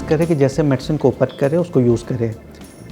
करें कि जैसे मेडिसिन को ओपन करें उसको यूज़ करें।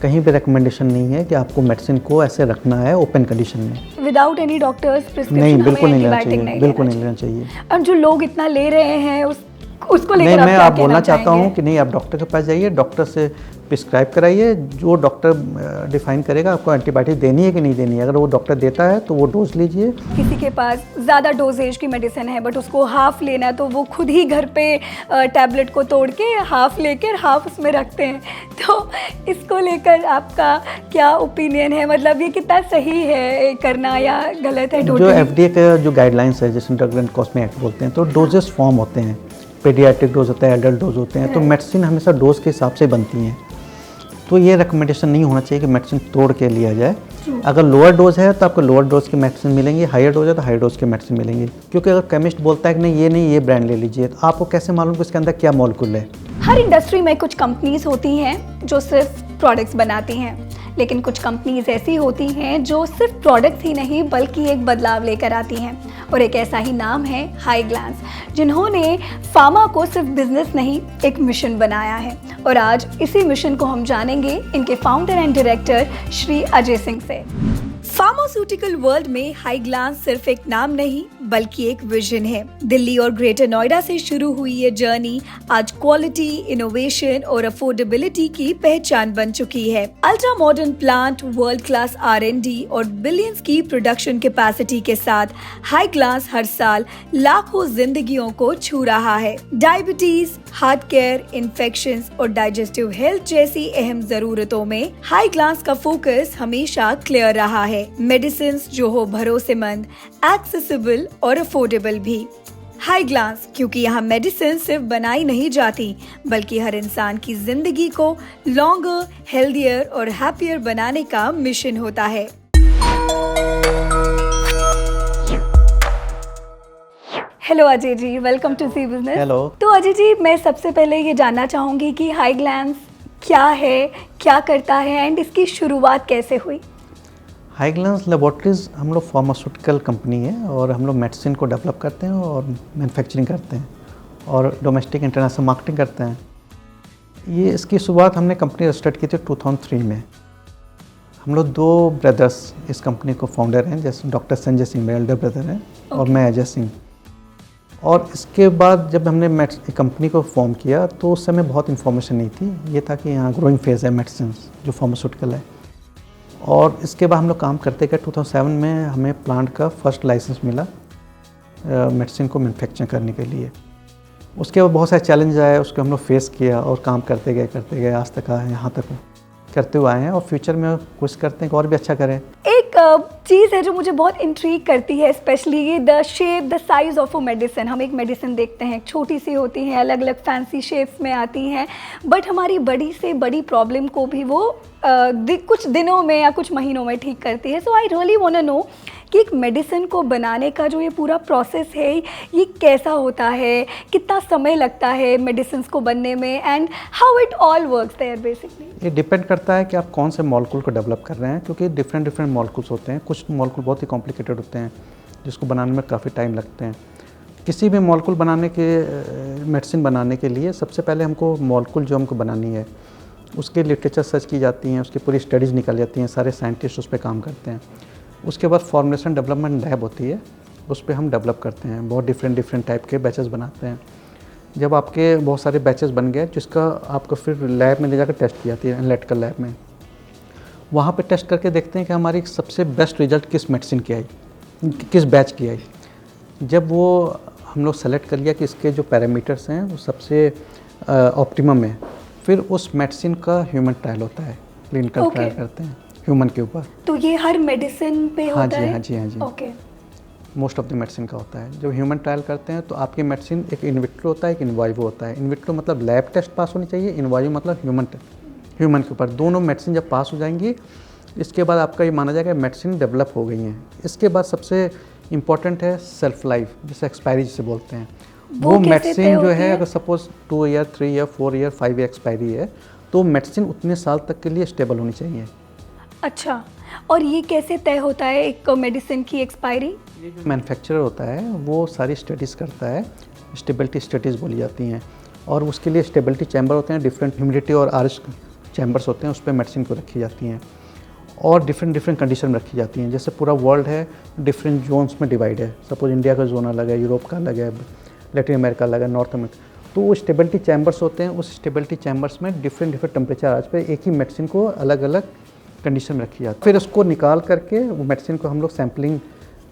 कहीं भी रिकमेंडेशन नहीं है कि आपको मेडिसिन को ऐसे रखना है ओपन कंडीशन में। विदाउट एनी डॉक्टर्स प्रिस्क्रिप्शन नहीं, बिल्कुल नहीं लेना चाहिए, बिल्कुल नहीं लेना चाहिए। अब जो लोग इतना ले रहे हैं उसको लेकर नहीं, आप मैं क्या आप कहना बोलना चाहता चाहेंगे? हूँ कि नहीं, आप डॉक्टर के पास जाइए, डॉक्टर से प्रिस्क्राइब कराइए, जो डॉक्टर डिफाइन करेगा आपको एंटीबायोटिक देनी है कि नहीं देनी है। अगर वो डॉक्टर देता है तो वो डोज लीजिए। किसी के पास ज़्यादा डोजेज की मेडिसिन है बट उसको हाफ लेना है, तो वो खुद ही घर पे टैबलेट को तोड़ के हाफ लेकर हाफ उसमें रखते हैं। तो इसको लेकर आपका क्या ओपिनियन है? मतलब ये कितना सही है करना या गलत है? जो FDA का जो गाइडलाइंस है, जैसे ड्रग एंड कॉस्मेटिक एक्ट बोलते हैं, तो डोजेस फॉर्म होते हैं, पेडियाट्रिक डोज होता है, एडल्ट डोज होते हैं, तो मेडिसिन हमेशा डोज के हिसाब से बनती हैं। तो ये रिकमेंडेशन नहीं होना चाहिए कि मेडिसिन तोड़ के लिया जाए। अगर लोअर डोज है तो आपको लोअर डोज की मेडिसिन मिलेंगी, हायर डोज है तो हायर डोज की मेडिसिन मिलेंगी। क्योंकि अगर केमिस्ट बोलता है कि नहीं ये ब्रांड ले लीजिए, तो आपको कैसे मालूम कि इसके अंदर क्या मॉलिक्यूल है? हर इंडस्ट्री में कुछ कंपनीज होती हैं जो सिर्फ प्रोडक्ट्स बनाती हैं, लेकिन कुछ कंपनीज ऐसी होती हैं जो सिर्फ प्रोडक्ट्स ही नहीं बल्कि एक बदलाव लेकर आती हैं, और एक ऐसा ही नाम है हाई ग्लांस, जिन्होंने फार्मा को सिर्फ बिजनेस नहीं एक मिशन बनाया है। और आज इसी मिशन को हम जानेंगे इनके founder and director Shri Ajay Singh से। फार्मास्यूटिकल वर्ल्ड में हाई ग्लांस सिर्फ एक नाम नहीं बल्कि एक विजन है। दिल्ली और ग्रेटर नोएडा से शुरू हुई ये जर्नी आज क्वालिटी, इनोवेशन और अफोर्डेबिलिटी की पहचान बन चुकी है। Ultra modern plant, world class R&D और बिलियंस की प्रोडक्शन कैपेसिटी के साथ हाई ग्लांस हर साल लाखों जिंदगियों को छू रहा है। डायबिटीज, हार्ट केयर, इन्फेक्शंस और डाइजेस्टिव हेल्थ जैसी अहम जरूरतों में हाई ग्लांस का फोकस हमेशा क्लियर रहा है। मेडिसिन जो हो भरोसेमंद, एक्सेसिबल और अफोर्डेबल भी। हाई ग्लांस, क्योंकि यहाँ मेडिसिन सिर्फ बनाई नहीं जाती बल्कि हर इंसान की जिंदगी को लॉन्गर, हेल्दियर और हैप्पियर बनाने का मिशन होता है। Hello Ajay ji, welcome to C business. Hello. तो अजय जी, मैं सबसे पहले ये जानना चाहूँगी कि हाई ग्लांस क्या है, क्या करता है एंड इसकी शुरुआत कैसे हुई? हाई ग्लांस लेबोरेटरीज हम लोग फार्मास्यूटिकल कंपनी है और हम लोग मेडिसिन को डेवलप करते हैं और मैन्युफैक्चरिंग करते हैं और डोमेस्टिक इंटरनेशनल मार्केटिंग करते हैं। ये इसकी शुरुआत हमने कंपनी स्टार्ट की थी 2003 में। हम लोग 2 ब्रदर्स इस कंपनी को फाउंडर हैं, जैसे डॉक्टर संजय सिंह मेरे एल्डर ब्रदर हैं और मैं अजय सिंह। और इसके बाद जब हमने कंपनी को फॉर्म किया तो उस समय बहुत इन्फॉर्मेशन नहीं थी। ये था कि यहाँ ग्रोइंग फेज़ है मेडिसिन जो फार्मास्यूटिकल है। और इसके बाद हम लोग काम करते गए। 2007 में हमें प्लांट का फर्स्ट लाइसेंस मिला मेडिसिन को मैन्युफैक्चर करने के लिए। उसके बाद बहुत सारे चैलेंज आए, उसको हम लोग फेस किया और काम करते गए आज तक आए, यहाँ तक करते हुए आए हैं और फ्यूचर में कोशिश करते हैं कि और भी अच्छा करें। एक चीज़ है जो मुझे बहुत इंट्रीग करती है, specially the shape, the size of a medicine. हम एक मेडिसिन देखते हैं, छोटी सी होती हैं, अलग अलग फैंसी शेप्स में आती हैं, बट हमारी बड़ी से बड़ी प्रॉब्लम को भी वो कुछ दिनों में या कुछ महीनों में ठीक करती है। So I really want to know कि एक मेडिसिन को बनाने का जो ये पूरा प्रोसेस है ये कैसा होता है, कितना समय लगता है मेडिसिन को बनने में, and how it all works there basically. ये डिपेंड करता है कि आप कौन से मॉलिक्यूल को डेवलप कर रहे हैं, क्योंकि डिफरेंट मॉलिक्यूल्स होते हैं। कुछ मॉलिक्यूल बहुत ही कॉम्प्लिकेटेड होते हैं जिसको बनाने में काफ़ी टाइम लगते हैं। किसी भी मॉलिक्यूल बनाने के मेडिसिन बनाने के लिए सबसे पहले हमको मॉलिक्यूल जो हमको बनानी है उसके लिटरेचर सर्च की जाती हैं, उसकी पूरी स्टडीज़ निकल जाती हैं, सारे साइंटिस्ट उस पर काम करते हैं। उसके बाद फॉर्मुलेशन डेवलपमेंट लैब होती है, उस पर हम डेवलप करते हैं, बहुत डिफरेंट टाइप के बैचेस बनाते हैं। जब आपके बहुत सारे बैचेस बन गए जिसका आपको फिर लैब में ले जाकर टेस्ट की जाती है, एनालिटिकल लैब में। वहाँ पे टेस्ट करके देखते हैं कि हमारी सबसे बेस्ट रिजल्ट किस मेडिसिन की आई, किस बैच की आई। जब वो हम लोग सेलेक्ट कर लिया कि इसके जो पैरामीटर्स हैं वो सबसे ऑप्टिमम है, फिर उस मेडिसिन का ह्यूमन ट्रायल होता है, क्लिनिकल ट्रायल करते हैं ह्यूमन के ऊपर। तो ये हर मेडिसिन पे होता है? हाँ जी। Okay. Most of the medicine का होता है। जब ह्यूमन ट्रायल करते हैं तो आपकी मेडिसिन एक इन विट्रो होता है, एक इन वाइवो होता है। इन विट्रो मतलब लैब टेस्ट पास होनी चाहिए, इन वाइवो मतलब ह्यूमन के ऊपर। दोनों मेडिसिन जब पास हो जाएंगी इसके बाद आपका ये माना जाएगा मेडिसिन डेवलप हो गई हैं। इसके बाद सबसे इम्पॉर्टेंट है सेल्फ लाइफ, जिसे एक्सपायरी जिसे बोलते हैं। वो मेडिसिन जो है अगर suppose 2 year, 3 year, 4 year, 5 year expiry है तो मेडिसिन उतने साल तक के लिए स्टेबल होनी चाहिए। अच्छा, और ये कैसे तय होता है एक मेडिसिन की एक्सपायरी? मैन्युफैक्चरर होता है वो सारी स्टडीज़ करता है, स्टेबिलिटी स्टडीज़ बोली जाती हैं। और उसके लिए स्टेबिलिटी चैम्बर होते हैं, डिफरेंट ह्यूमिडिटी और आरएच चैम्बर्स होते हैं, उस पर मेडिसिन को रखी जाती हैं और डिफरेंट कंडीशन में रखी जाती हैं। जैसे पूरा वर्ल्ड है, डिफरेंट जोन्स में डिवाइड है। सपोज इंडिया का जोन अलग है, यूरोप का अलग है, लैटिन अमेरिका अलग है, नॉर्थ अमेरिका। तो वो स्टेबिलिटी चैम्बर्स होते हैं, उस स्टेबिलिटी चैम्बर्स में डिफरेंट टेम्परेचर आज पे एक ही मेडिसिन को अलग अलग कंडीशन में रखी जाती है। फिर उसको निकाल करके वो मेडिसिन को हम लोग सैम्पलिंग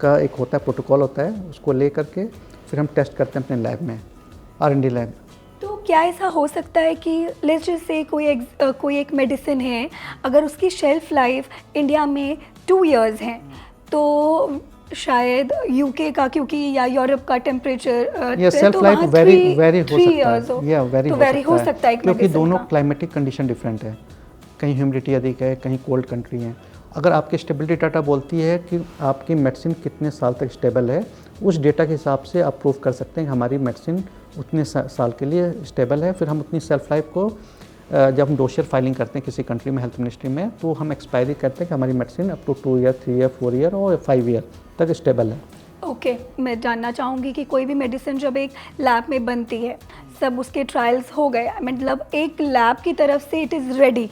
का एक होता है, प्रोटोकॉल होता है, उसको ले करके फिर हम टेस्ट करते हैं अपने लैब में, R&D लैब। तो क्या ऐसा हो सकता है कि लेट्स जस्ट से कोई एक मेडिसिन है, अगर उसकी शेल्फ लाइफ इंडिया में 2 इयर्स है, तो शायद यूके का क्योंकि या यूरोप का टेम्परेचर सेल्फ लाइफ वेरी हो सकता है क्योंकि दोनों क्लाइमेटिक कंडीशन डिफरेंट है। कहीं ह्यूमिडिटी अधिक है, कहीं कोल्ड कंट्री है। अगर आपकी स्टेबिलिटी डाटा बोलती है कि आपकी मेडिसिन कितने साल तक स्टेबल है, उस डेटा के हिसाब से आप प्रूव कर सकते हैं कि हमारी मेडिसिन उतने साल के लिए स्टेबल है। फिर हम उतनी सेल्फ लाइफ को जब हम डोसियर फाइलिंग करते हैं किसी कंट्री में, हेल्थ मिनिस्ट्री में, तो हम एक्सपायरी करते हैं कि हमारी medicine up to 2 year, 3 year, 4 year और 5 ईयर तक स्टेबल है। ओके, मैं जानना चाहूँगी कि कोई भी मेडिसिन जब एक लैब में बनती है, सब उसके ट्रायल्स हो गए, मतलब एक लैब की तरफ से इट इज़ रेडी,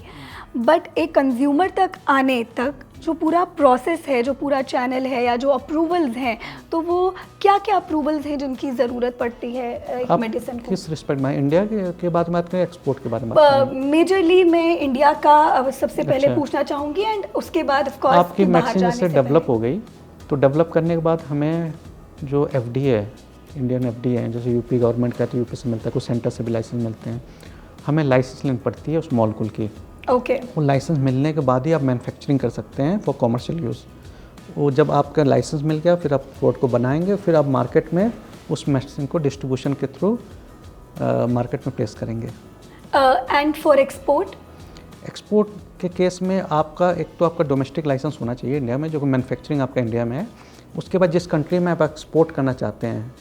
बट एक कंज्यूमर तक आने तक जो पूरा प्रोसेस है, जो पूरा चैनल है या जो अप्रूवल्स हैं, तो वो क्या क्या अप्रूवल्स हैं जिनकी ज़रूरत पड़ती है एक मेडिसिन को? किस रिस्पेक्ट में, इंडिया के बारे में बात करें, एक्सपोर्ट के बारे में? मेजरली मैं इंडिया का सबसे पहले पूछना चाहूँगी एंड उसके बाद ऑफ कोर्स आपकी मेडिसिन जैसे डेवलप हो गई, तो डेवलप करने के बाद हमें जो FDA है, इंडियन FDA है, जैसे यूपी गवर्नमेंट का तो यूपी से मिलता है, कुछ सेंटर से भी लाइसेंस मिलते हैं, हमें लाइसेंस लेनी पड़ती है उस मॉलिक्यूल की। ओके। वो लाइसेंस मिलने के बाद ही आप मैन्युफैक्चरिंग कर सकते हैं फॉर कॉमर्शियल यूज़। वो जब आपका लाइसेंस मिल गया, फिर आप प्रोडक्ट को बनाएंगे, फिर आप मार्केट में उस मेडिसिन को डिस्ट्रीब्यूशन के थ्रू मार्केट में प्लेस करेंगे। एंड फॉर एक्सपोर्ट के केस में आपका एक तो आपका डोमेस्टिक लाइसेंस होना चाहिए इंडिया में, जो कि मैन्युफैक्चरिंग आपका इंडिया में है। उसके बाद जिस कंट्री में आप एक्सपोर्ट करना चाहते हैं,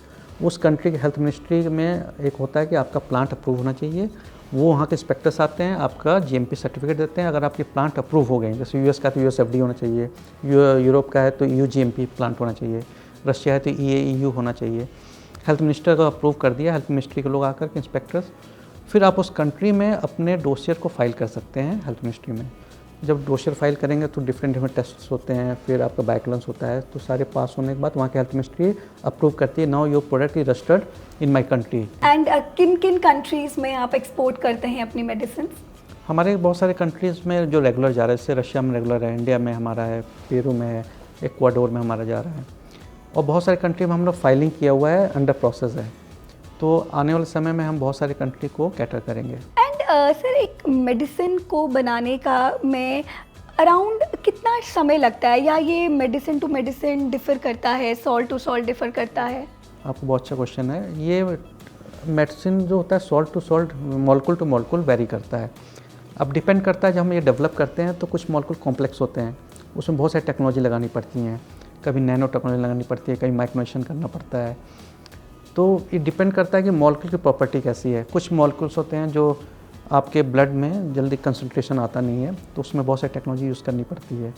उस कंट्री के हेल्थ मिनिस्ट्री में एक होता है कि आपका प्लांट अप्रूव होना चाहिए। वो वहाँ के इंस्पेक्टर्स आते हैं, आपका GMP सर्टिफिकेट देते हैं। अगर आपके प्लांट अप्रूव हो गए, जैसे US का तो US FDA होना चाहिए, यूरोप का है तो EU GMP प्लांट होना चाहिए, रशिया है तो EU होना चाहिए। हेल्थ मिनिस्टर को अप्रूव कर दिया, हेल्थ मिनिस्ट्री के लोग आकर के इंस्पेक्टर्स, फिर आप उस कंट्री में अपने डोसियर को फाइल कर सकते हैं हेल्थ मिनिस्ट्री में। जब डोसियर फाइल करेंगे तो डिफरेंट टेस्ट्स होते हैं, फिर आपका बायोक्लेंस होता है, तो सारे पास होने के बाद वहाँ की हेल्थ मिनिस्ट्री अप्रूव करती है, now your product is registered in my country. And किन किन कंट्रीज़ में आप एक्सपोर्ट करते हैं अपनी मेडिसिन? हमारे बहुत सारे कंट्रीज़ में जो रेगुलर जा रहे हैं, जैसे रशिया में रेगुलर है, इंडिया में हमारा है, पेरू में है, इक्वाडोर में हमारा जा रहा है, और बहुत सारे कंट्री में हम लोग फाइलिंग किया हुआ है, अंडर प्रोसेस है। तो आने वाले समय में हम बहुत सारी कंट्री को कैटर करेंगे। एंड सर, एक मेडिसिन को बनाने का में अराउंड कितना समय लगता है, या ये मेडिसिन टू मेडिसिन डिफ़र करता है, सॉल्ट टू सॉल्ट डिफ़र करता है? आपको बहुत अच्छा क्वेश्चन है। ये मेडिसिन जो होता है salt to salt, molecule to molecule very करता है। अब डिपेंड करता है, जब हम ये डेवलप करते हैं तो कुछ मॉलिक्यूल कॉम्प्लेक्स होते हैं, उसमें बहुत सारी टेक्नोलॉजी लगानी पड़ती हैं, कभी नैनो टेक्नोलॉजी लगानी पड़ती है, कभी माइक्रोनेशन करना पड़ता है। तो ये डिपेंड करता है कि मॉलिक्यूल की प्रॉपर्टी कैसी है। कुछ मॉलिक्यूल्स होते हैं जो आपके ब्लड में जल्दी कंसंट्रेशन आता नहीं है, तो उसमें बहुत सारी टेक्नोलॉजी यूज़ करनी पड़ती है।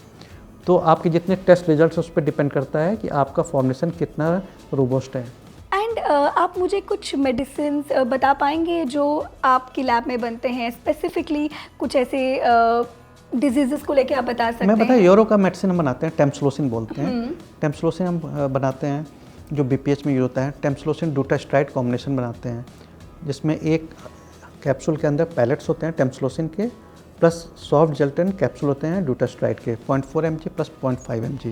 तो आपके जितने टेस्ट रिजल्ट्स उस पर डिपेंड करता है कि आपका फॉर्मुलेशन कितना रोबस्ट है। एंड आप मुझे कुछ मेडिसिन बता पाएंगे जो आपकी लैब में बनते हैं, स्पेसिफिकली कुछ ऐसे डिजीज़ को लेके आप बता सकते हैं? मैं बताया, यूरो का मेडिसिन हम बनाते हैं, टेम्सलोसिन बोलते हैं। टेम्सलोसिन हम बनाते हैं जो BPH में यूज होता है। टेम्सलोसिन डूटास्ट्राइड कॉम्बिनेशन बनाते हैं, जिसमें एक कैप्सूल के अंदर पैलेट्स होते हैं टेम्सलोसिन के, प्लस सॉफ्ट जेलेटिन कैप्सूल होते हैं डूटास्ट्राइड के 0.4 mg प्लस 0.5 mg,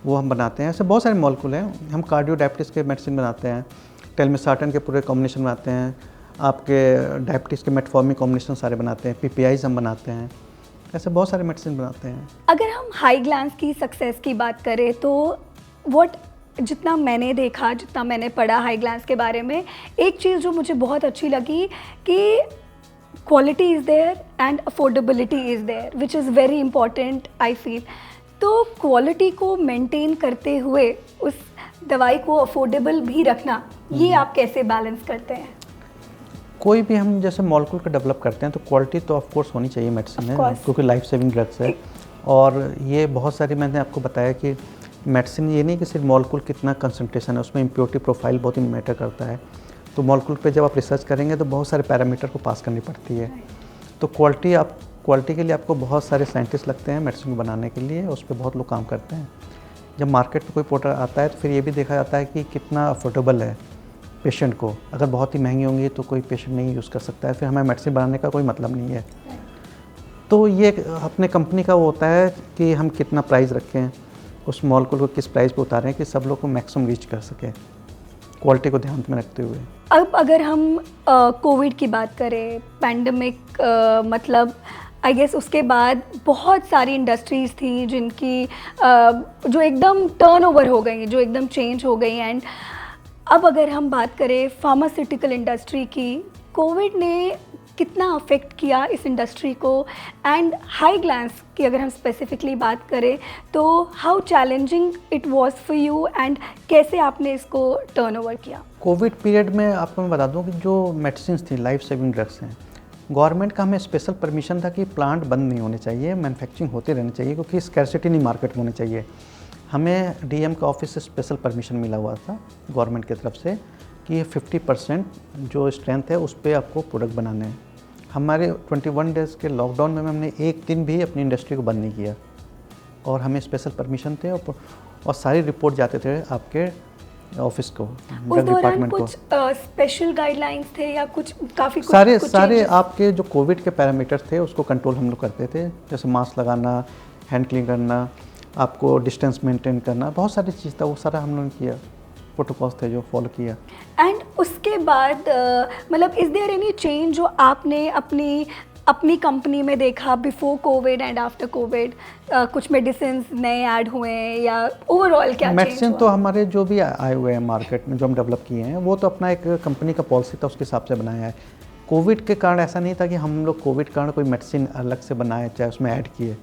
वो हम बनाते हैं। ऐसे बहुत सारे मॉलिक्यूल हैं। हम कार्डियो डायबिटीज़ के मेडिसिन बनाते हैं, टेलमिसार्टन के पूरे कॉम्बिनेशन बनाते हैं, आपके डायबिटीज़ के मेटफॉर्मिन कॉम्बिनेशन सारे बनाते हैं, PPIs हम बनाते हैं, ऐसे बहुत सारे मेडिसिन बनाते हैं। अगर हम हाई ग्लैंस की सक्सेस की बात करें तो जितना मैंने देखा, जितना मैंने पढ़ा हाई ग्लैंस के बारे में, एक चीज़ जो मुझे बहुत अच्छी लगी कि quality is there and affordability is there, which is very important I feel. तो क्वालिटी को मेंटेन करते हुए उस दवाई को अफोर्डेबल भी रखना, ये आप कैसे बैलेंस करते हैं? कोई भी हम जैसे मॉलिक्यूल का डेवलप करते हैं तो क्वालिटी तो ऑफ कोर्स होनी चाहिए मेडिसिन में, क्योंकि लाइफ सेविंग ड्रग्स है। और ये बहुत सारी, मैंने आपको बताया कि मेडिसिन ये नहीं कि सिर्फ मॉलिक्यूल कितना कंसंट्रेशन है, उसमें इम्प्योरिटी प्रोफाइल बहुत ही मैटर करता है। तो मॉलिक्यूल पे जब आप रिसर्च करेंगे तो बहुत सारे पैरामीटर को पास करनी पड़ती है। तो क्वालिटी के लिए आपको बहुत सारे साइंटिस्ट लगते हैं मेडिसिन को बनाने के लिए, उस पर बहुत लोग काम करते हैं। जब मार्केट में कोई प्रोडक्ट आता है तो फिर ये भी देखा जाता है कि कितना अफोर्डेबल है पेशेंट को। अगर बहुत ही महंगी होंगी तो कोई पेशेंट नहीं यूज़ कर सकता है, फिर हमें मेडिसिन बनाने का कोई मतलब नहीं है। तो ये अपने कंपनी का वो होता है कि हम कितना प्राइस रखें, उस मॉलिक्यूल को किस प्राइस पे उतारें कि सब लोग को मैक्सिमम रीच कर सके, क्वालिटी को ध्यान में रखते हुए। अब अगर हम कोविड की बात करें, पैंडमिक, मतलब आई गेस उसके बाद बहुत सारी इंडस्ट्रीज़ थी जिनकी जो एकदम टर्नओवर हो गई, जो एकदम चेंज हो गई। एंड अब अगर हम बात करें फार्मास्यूटिकल इंडस्ट्री की, कोविड ने कितना अफेक्ट किया इस इंडस्ट्री को? एंड हाई ग्लैंस की अगर हम स्पेसिफिकली बात करें तो how challenging it was for you and कैसे आपने इसको टर्नओवर किया? कोविड पीरियड में आपको मैं बता दूं कि जो मेडिसिन थी, लाइफ सेविंग ड्रग्स हैं, गवर्नमेंट का हमें स्पेशल परमिशन था कि प्लांट बंद नहीं होने चाहिए, मैन्युफैक्चरिंग होते रहनी चाहिए, क्योंकि स्कैरसिटी नहीं मार्केट में होनी चाहिए। हमें डीएम के ऑफिस से स्पेशल परमिशन मिला हुआ था गवर्नमेंट की तरफ से कि 50% जो स्ट्रेंथ है उस पर आपको प्रोडक्ट बनाने हैं। हमारे 21 डेज़ के लॉकडाउन में हमने एक दिन भी अपनी इंडस्ट्री को बंद नहीं किया और हमें स्पेशल परमिशन थे और सारी रिपोर्ट जाते थे आपके ऑफिस को, उस दौरान कुछ स्पेशल गाइडलाइंस थे या कुछ काफ़ी सारे आपके जो कोविड के पैरामीटर थे उसको कंट्रोल हम लोग करते थे, जैसे मास्क लगाना, हैंड क्लीन करना, आपको डिस्टेंस मेंटेन करना, बहुत सारी चीज़ था, वो सारा हम लोगों ने किया, प्रोटोकॉल्स थे जो फॉलो किया। एंड उसके बाद मतलब इज़ देयर एनी चेंज जो आपने अपनी कंपनी में देखा before Covid and after Covid? कुछ मेडिसिन नए ऐड हुए हैं या ओवरऑल क्या मेडिसिन तो हमारे जो भी आए हुए हैं मार्केट में, जो हम डेवलप किए हैं, वो तो अपना एक कंपनी का पॉलिसी था, उसके हिसाब से बनाया है। कोविड के कारण ऐसा नहीं था कि हम लोग कोविड के कारण कोई मेडिसिन अलग से बनाए चाहे उसमें ऐड किए।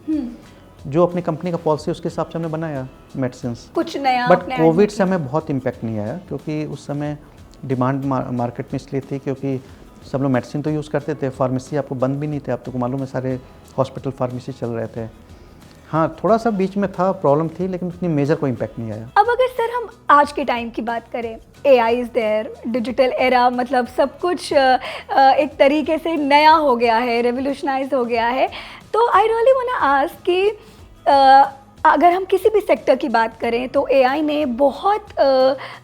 जो अपनी कंपनी का पॉलिसी उसके हिसाब से हमने बनाया मेडिसिन, कुछ नया। बट कोविड से हमें बहुत इम्पैक्ट नहीं आया, क्योंकि उस समय डिमांड मार्केट में इसलिए थी क्योंकि सब लोग मेडिसिन तो यूज़ करते थे, फार्मेसी आपको बंद भी नहीं थे, आपको मालूम है सारे हॉस्पिटल फार्मेसी चल रहे थे। हाँ, थोड़ा सा बीच में था, प्रॉब्लम थी, लेकिन उतनी मेजर कोई इम्पैक्ट नहीं आया। अब अगर सर हम आज के टाइम की बात करें, AI is there, digital era, मतलब सब कुछ एक तरीके से नया हो गया है, रेवोल्यूशनाइज हो गया है। तो I really want to ask कि अगर हम किसी भी सेक्टर की बात करें तो AI ने बहुत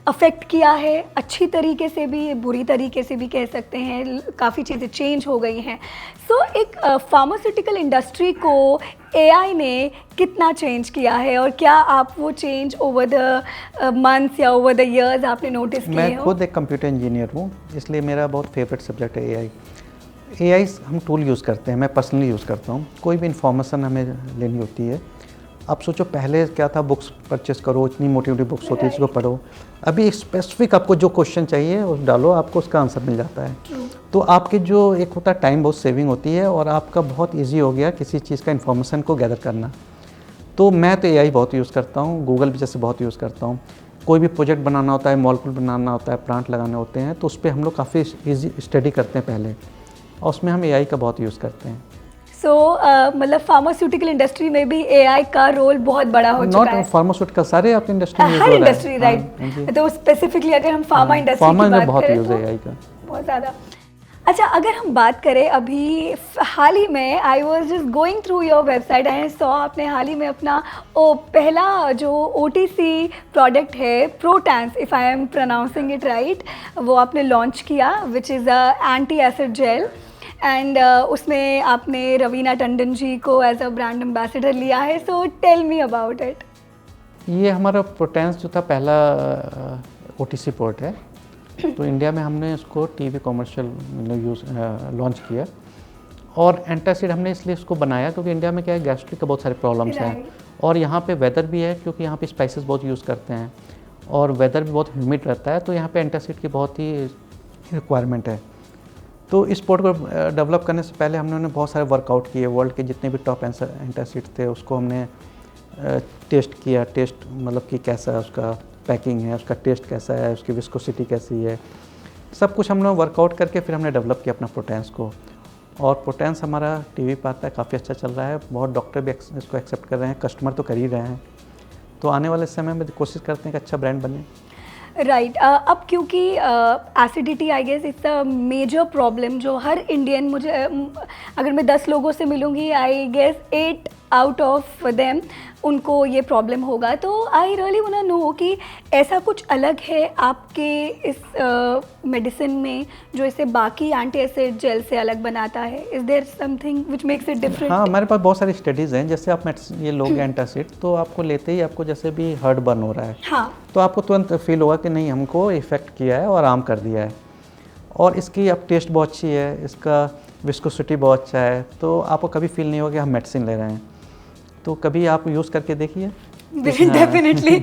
अफेक्ट किया है, अच्छी तरीके से भी, बुरी तरीके से भी कह सकते हैं, काफ़ी चीज़ें चेंज हो गई हैं। सो एक फार्मास्यूटिकल इंडस्ट्री को AI ने कितना चेंज किया है और क्या आप वो चेंज ओवर द मंथ्स या ओवर द इयर्स आपने नोटिस किए हो? मैं खुद एक कंप्यूटर इंजीनियर हूँ, इसलिए मेरा बहुत फेवरेट सब्जेक्ट है AI हम टूल यूज़ करते हैं, मैं पर्सनली यूज़ करता हूँ। कोई भी इंफॉर्मेशन हमें लेनी होती है, आप सोचो पहले क्या था, बुक्स परचेस करो, इतनी मोटी मोटी बुक्स होती है, इसको पढ़ो। अभी स्पेसिफिक आपको जो क्वेश्चन चाहिए उस डालो, आपको उसका आंसर मिल जाता है। तो आपके जो एक होता है टाइम, बहुत सेविंग होती है और आपका बहुत इजी हो गया किसी चीज़ का इन्फॉर्मेशन को गैदर करना। तो मैं तो AI बहुत यूज़ करता हूँ, गूगल भी जैसे बहुत यूज़ करता हूँ। कोई भी प्रोजेक्ट बनाना होता है, मॉलिक्यूल बनाना होता है, प्लांट लगाने होते हैं, तो उस पर हम लोग काफ़ी ईजी स्टडी करते हैं पहले, और उसमें हम AI का बहुत यूज़ करते हैं। सो मतलब फार्मास्यूटिकल इंडस्ट्री में भी AI का रोल बहुत बड़ा हो चुका है। नॉट फार्मास्यूटिकल, सारे आपकी इंडस्ट्री में हर इंडस्ट्री, राइट। तो स्पेसिफिकली अगर हम फार्मा इंडस्ट्री की बात बहुत करें यूज़ तो है AI का, बहुत ज़्यादा। अच्छा, अगर हम बात करें अभी हाल ही में, I was just going through your website and saw आपने हाल ही में अपना पहला जो OTC प्रोडक्ट है, प्रोटैंस, if I am pronouncing it right, वो आपने लॉन्च किया, which is a anti acid gel. And उसमें आपने रवीना टंडन जी को एज अ ब्रांड एम्बेसडर लिया है। So tell me about it. ये हमारा प्रोटेंस जो था पहला OTC प्रोडक्ट है, तो इंडिया में हमने इसको टीवी कॉमर्शियल लॉन्च किया। और एंटासिड हमने इसलिए इसको बनाया क्योंकि इंडिया में क्या है, गैस्ट्रिक का बहुत सारे प्रॉब्लम्स हैं, और यहाँ पे वेदर भी है, क्योंकि यहाँ पे स्पाइसेस बहुत यूज़ करते हैं और वेदर भी बहुत ह्यूमिड रहता है, तो यहाँ पे एंटासिड की बहुत ही रिक्वायरमेंट है। तो इस प्रोडक्ट को डेवलप करने से पहले हमने बहुत सारे वर्कआउट किए, वर्ल्ड के जितने भी टॉप एंटासिड थे उसको हमने टेस्ट किया, टेस्ट मतलब कि कैसा उसका पैकिंग है, उसका टेस्ट कैसा है, उसकी विस्कोसिटी कैसी है, सब कुछ हमने वर्कआउट करके फिर हमने डेवलप किया अपना प्रोटेंस को। और प्रोटेंस हमारा टीवी पे आता है, काफ़ी अच्छा चल रहा है, बहुत डॉक्टर भी इसको एक्सेप्ट कर रहे हैं, कस्टमर तो कर ही रहे हैं। तो आने वाले समय में कोशिश करते हैं कि अच्छा ब्रांड बने। राइट अब क्योंकि acidity I guess it's a major problem जो हर इंडियन मुझे अगर मैं 10 लोगों से मिलूँगी I guess 8 out of them उनको ये प्रॉब्लम होगा। तो I really want to know कि ऐसा कुछ अलग है आपके इस मेडिसिन में जो इसे बाकी एंटी एसिड जेल से अलग बनाता है? Is there something which makes it different? हाँ, हमारे पास बहुत सारी स्टडीज़ हैं। जैसे आप ये लोगे एंटासिड तो आपको लेते ही आपको जैसे भी हर्ट बर्न हो रहा है, हाँ, तो आपको तुरंत फील होगा कि नहीं हमको इफ़ेक्ट किया है और आराम कर दिया है। और इसकी अब टेस्ट बहुत अच्छी है, इसका विस्कोसिटी बहुत अच्छा है, तो आपको कभी फील नहीं होगा कि हम मेडिसिन ले रहे हैं। तो कभी आप यूज़ करके देखिए। डेफिनेटली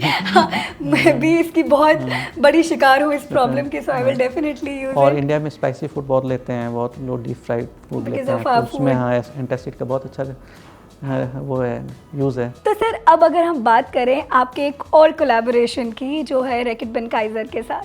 मैं भी इसकी बहुत बड़ी शिकार हूँ इस प्रॉब्लम की, सो आई विल डेफिनेटली यूज और इट। इंडिया में स्पाइसी फूड बहुत लेते हैं, बहुत लोग डीप फ्राइड फूड Because लेते हैं, of our तो उसमें food. हाँ एंटासिड का बहुत अच्छा वो है यूज़ है। तो सर अब अगर हम बात करें आपके एक और कोलैबोरेशन की जो है रैकेट बेनकाइजर के साथ,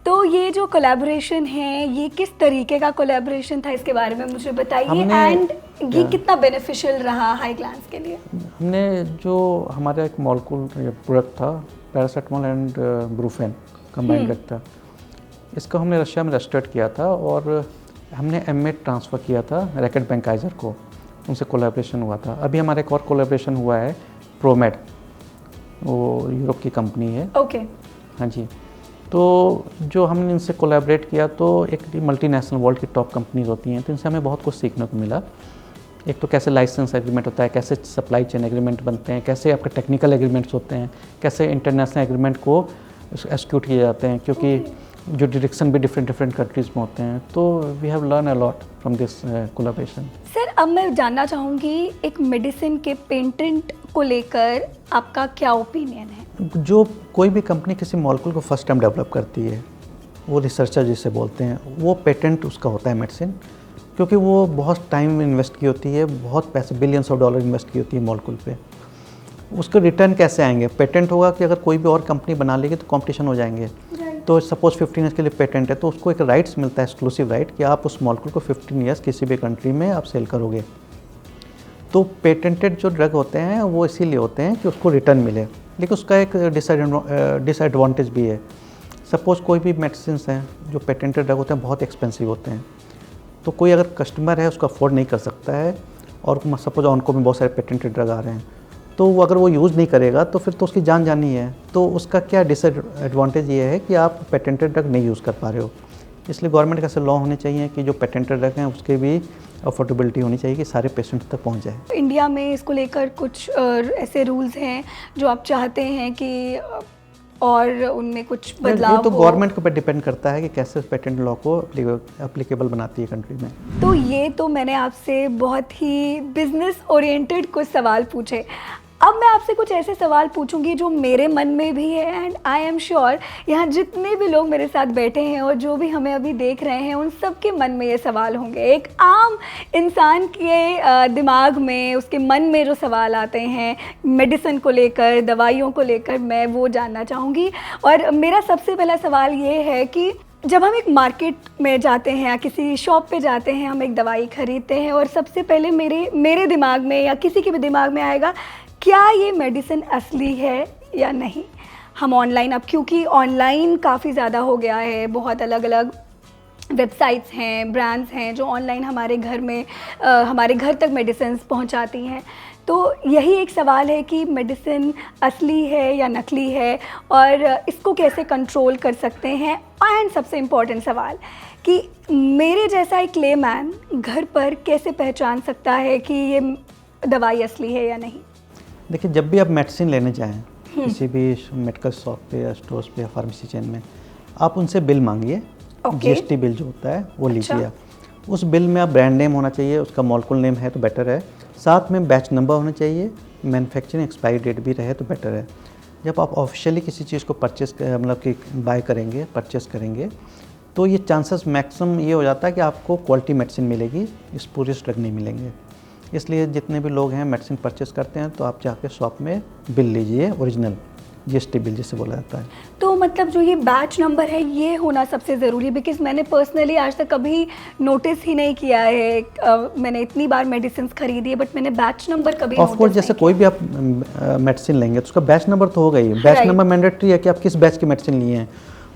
तो ये जो कोलैबोरेशन है ये किस तरीके का कोलैबोरेशन था, इसके बारे में मुझे बताइए एंड ये कितना बेनिफिशियल रहा हाई ग्लैंड्स के लिए? हमने जो हमारा एक मॉलिक्यूल प्रोडक्ट था paracetamol and Brufen combined drug था, इसको हमने रशिया में रजिस्टर्ड किया था और हमने एमए ट्रांसफ़र किया था रैकेट बेनकाइजर को, उनसे कोलैबोरेशन हुआ था। अभी हमारा एक और कोलैबोरेशन हुआ है प्रोमेड, वो यूरोप की कंपनी है। ओके हाँ जी, तो जो हमने इनसे कोलैबोरेट किया तो एक मल्टीनेशनल वर्ल्ड की टॉप कंपनीज होती हैं, तो इनसे हमें बहुत कुछ सीखने को मिला। एक तो कैसे लाइसेंस एग्रीमेंट होता है, कैसे सप्लाई चेन एग्रीमेंट बनते हैं, कैसे आपके टेक्निकल एग्रीमेंट्स होते हैं, कैसे इंटरनेशनल एग्रीमेंट को एक्सिक्यूट किए जाते हैं, क्योंकि जो डायरेक्शन भी डिफरेंट कंट्रीज़ में होते हैं। तो we have learn a lot from this collaboration. Sir अब मैं जानना चाहूँगी एक मेडिसिन के पेटेंट को लेकर आपका क्या ओपिनियन है? जो कोई भी कंपनी किसी मॉलिक्यूल को फर्स्ट टाइम डेवलप करती है, वो रिसर्चर जिसे बोलते हैं, वो पेटेंट उसका होता है मेडिसिन, क्योंकि वो बहुत टाइम इन्वेस्ट की होती है, बहुत पैसे बिलियंस ऑफ डॉलर इन्वेस्ट की होती है मॉलिक्यूल पे। उसके रिटर्न कैसे आएंगे? पेटेंट होगा कि अगर कोई भी और कंपनी बना लेगी तो कंपटीशन हो जाएंगे। तो सपोज 15 ईयर्स के लिए पेटेंट है तो उसको एक राइट्स मिलता है, एक्सक्लूसिव राइट, कि आप उस मॉलिक्यूल को 15 ईयर्स किसी भी कंट्री में आप सेल करोगे। तो पेटेंटेड जो ड्रग होते हैं वो इसीलिए होते हैं कि उसको रिटर्न मिले, लेकिन उसका एक डिसएडवांटेज भी है। सपोज़ कोई भी मेडिसिन हैं जो पेटेंटेड ड्रग होते हैं बहुत एक्सपेंसिव होते हैं, तो कोई अगर कस्टमर है उसको अफोर्ड नहीं कर सकता है, और सपोज ऑनको में बहुत सारे पेटेंटेड ड्रग आ रहे हैं, तो वो अगर वो यूज़ नहीं करेगा तो फिर तो उसकी जान जानी है। तो उसका क्या डिसएडवांटेज ये है कि आप पेटेंटेड ड्रग नहीं यूज़ कर पा रहे हो। इसलिए गवर्नमेंट का ऐसे लॉ होने चाहिए कि जो पेटेंटेड ड्रग हैं उसके भी अफोर्डेबिलिटी होनी चाहिए कि सारे पेशेंट्स तक पहुंच जाए। इंडिया में इसको लेकर कुछ ऐसे रूल्स हैं जो आप चाहते हैं कि और उनमें कुछ बदलाव ये तो हो? गवर्नमेंट के ऊपर डिपेंड करता है कि कैसे पेटेंट लॉ को एप्लीकेबल बनाती है कंट्री में। तो ये तो मैंने आपसे बहुत ही बिजनेस ओरिएंटेड कुछ सवाल पूछे। अब मैं आपसे कुछ ऐसे सवाल पूछूंगी जो मेरे मन में भी है एंड आई एम श्योर यहाँ जितने भी लोग मेरे साथ बैठे हैं और जो भी हमें अभी देख रहे हैं उन सब के मन में ये सवाल होंगे। एक आम इंसान के दिमाग में, उसके मन में जो सवाल आते हैं मेडिसिन को लेकर, दवाइयों को लेकर, मैं वो जानना चाहूँगी। और मेरा सबसे पहला सवाल ये है कि जब हम एक मार्केट में जाते हैं या किसी शॉप पे जाते हैं, हम एक दवाई खरीदते हैं और सबसे पहले मेरे दिमाग में या किसी के भी दिमाग में आएगा क्या ये मेडिसिन असली है या नहीं। हम ऑनलाइन, अब क्योंकि ऑनलाइन काफ़ी ज़्यादा हो गया है, बहुत अलग अलग वेबसाइट्स हैं, ब्रांड्स हैं जो ऑनलाइन हमारे घर में हमारे घर तक मेडिसिन पहुंचाती हैं। तो यही एक सवाल है कि मेडिसिन असली है या नकली है और इसको कैसे कंट्रोल कर सकते हैं। एंड सबसे इम्पॉर्टेंट सवाल कि मेरे जैसा एक लेमैन घर पर कैसे पहचान सकता है कि ये दवाई असली है या नहीं। देखिए, जब भी आप मेडिसिन लेने जाएं किसी भी मेडिकल शॉप पे या स्टोर्स पे या फार्मेसी चेन में, आप उनसे बिल मांगिए। जीएसटी बिल जो होता है वो लीजिए आप। उस बिल में आप ब्रांड नेम होना चाहिए, उसका मॉलिक्यूल नेम है तो बेटर है, साथ में बैच नंबर होना चाहिए, मैन्युफैक्चरिंग एक्सपायरी डेट भी रहे तो बेटर है। जब आप ऑफिशियली किसी चीज़ को मतलब कि बाय करेंगे, परचेस करेंगे, तो ये चांसेस मैक्सिमम ये हो जाता है कि आपको क्वालिटी मेडिसिन मिलेगी, इस पूरी ड्रग नहीं मिलेंगे। इसलिए जितने भी लोग हैं मेडिसिन परचेस करते हैं तो आप जाके शॉप में बिल लीजिए, ओरिजिनल जीएसटी बिल जिसे बोला जाता है। तो मतलब जो ये बैच नंबर है ये होना सबसे ज़रूरी, बिकॉज मैंने पर्सनली आज तक कभी नोटिस ही नहीं किया है। मैंने इतनी बार मेडिसिन खरीदी है बट मैंने बैच नंबर कभी ऑफ कोर्स जैसे कोई भी आप मेडिसिन लेंगे तो उसका बैच नंबर तो होगा ही। बैच नंबर मैंडेटरी है कि आप किस बैच की मेडिसिन लिए हैं,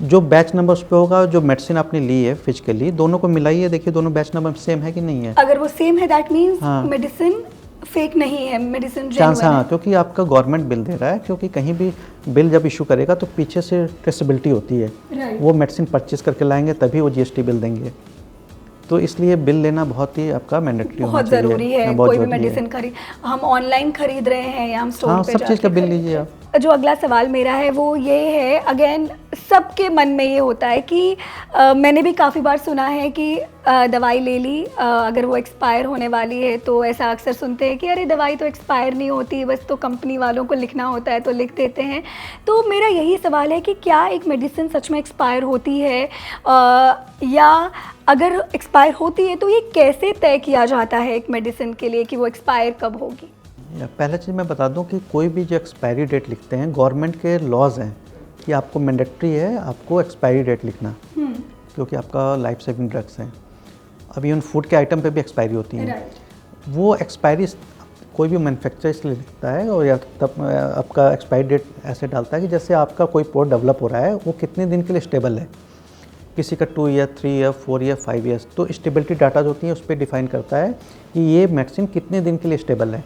जो बैच नंबर उस पे होगा, जो मेडिसिन आपने ली है फिजिकली, दोनों को मिलाइए, देखिए दोनों बैच नंबर सेम है कि नहीं है। अगर वो सेम है दैट मींस हाँ। मेडिसिन फेक नहीं है, मेडिसिन चांस, जेन्युइन हाँ, है। क्योंकि आपका गवर्नमेंट बिल दे रहा है, क्योंकि कहीं भी बिल जब इशू करेगा तो पीछे से ट्रेसेबिलिटी होती है। Right. वो मेडिसिन परचेज करके लाएंगे तभी वो जीएसटी बिल देंगे, तो इसलिए बिल लेना बहुत ही आपका मैंडेटरी बहुत ज़रूरी है। बहुत कोई भी ज़रूरी है। मेडिसिन खरीद, हम ऑनलाइन खरीद रहे हैं या हम स्टोर हाँ, पे सब चीज़ का जाके बिल खरीद लीजिए रहे हैं। जो अगला सवाल मेरा है वो ये है, अगेन सबके मन में ये होता है कि मैंने भी काफ़ी बार सुना है कि दवाई ले ली, अगर वो एक्सपायर होने वाली है तो ऐसा अक्सर सुनते हैं कि अरे दवाई तो एक्सपायर नहीं होती, बस तो कंपनी वालों को लिखना होता है तो लिख देते हैं। तो मेरा यही सवाल है कि क्या एक मेडिसिन सच में एक्सपायर होती है, या अगर एक्सपायर होती है तो ये कैसे तय किया जाता है एक मेडिसिन के लिए कि वो एक्सपायर कब होगी? पहला चीज़ मैं बता दूं कि कोई भी जो एक्सपायरी डेट लिखते हैं, गवर्नमेंट के लॉज हैं कि आपको मैंडेटरी है आपको एक्सपायरी डेट लिखना, क्योंकि आपका लाइफ सेविंग ड्रग्स हैं। अब इवन फूड के आइटम पे भी एक्सपायरी होती है। वो एक्सपायरी कोई भी मैन्युफैक्चरर इसलिए लिखता है, और या तब आपका एक्सपायरी डेट ऐसे डालता है कि जैसे आपका कोई प्रोडक्ट डेवलप हो रहा है वो कितने दिन के लिए स्टेबल है, किसी का 2 ईयर, 3 ईयर, 4 ईयर, 5 ईयर्स, तो स्टेबिलिटी डाटा जो होती है उस पर डिफाइन करता है कि ये मेडिसिन कितने दिन के लिए स्टेबल है।